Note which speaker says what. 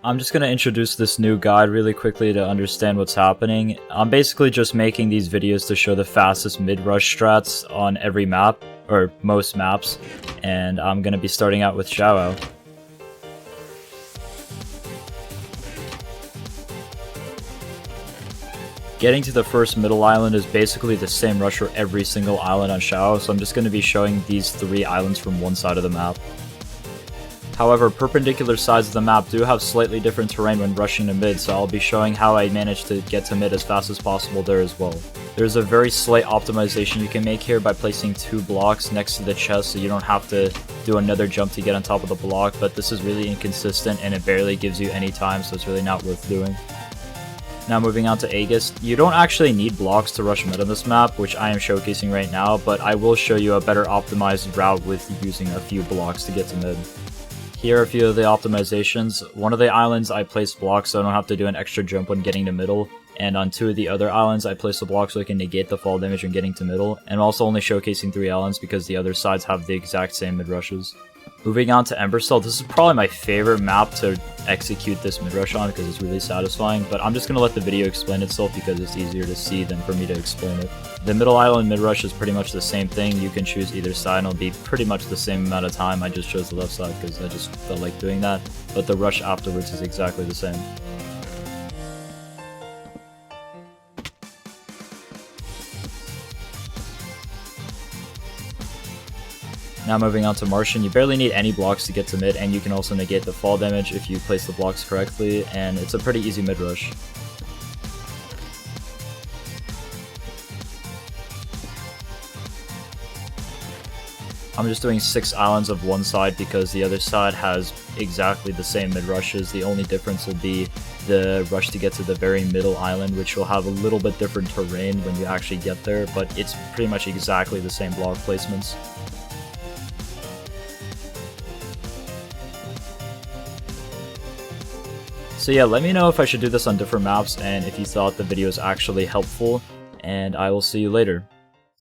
Speaker 1: I'm just going to introduce this new guide really quickly to understand what's happening. I'm basically just making these videos to show the fastest mid-rush strats on every map, or most maps, and I'm going to be starting out with Shaohao. Getting to the first middle island is basically the same rush for every single island on Shaohao, so I'm just going to be showing these 3 islands from one side of the map. However, perpendicular sides of the map do have slightly different terrain when rushing to mid, so I'll be showing how I managed to get to mid as fast as possible there as well. There's a very slight optimization you can make here by placing 2 blocks next to the chest so you don't have to do another jump to get on top of the block, but this is really inconsistent and it barely gives you any time, so it's really not worth doing. Now moving on to Aegis, you don't actually need blocks to rush mid on this map, which I am showcasing right now, but I will show you a better optimized route with using a few blocks to get to mid. Here are a few of the optimizations. One of the islands I placed blocks so I don't have to do an extra jump when getting to middle, and on 2 of the other islands I placed the block so I can negate the fall damage when getting to middle, and also only showcasing 3 islands because the other sides have the exact same mid rushes. Moving on to Embercell, this is probably my favorite map to execute this mid rush on because it's really satisfying, but I'm just going to let the video explain itself because it's easier to see than for me to explain it. The middle island mid rush is pretty much the same thing. You can choose either side and it'll be pretty much the same amount of time. I just chose the left side because I just felt like doing that, but the rush afterwards is exactly the same. Now moving on to Martian, you barely need any blocks to get to mid, and you can also negate the fall damage if you place the blocks correctly, and it's a pretty easy mid rush. I'm just doing 6 islands of one side because the other side has exactly the same mid rushes. The only difference will be the rush to get to the very middle island, which will have a little bit different terrain when you actually get there, but it's pretty much exactly the same block placements. So yeah, let me know if I should do this on different maps and if you thought the video was actually helpful, and I will see you later.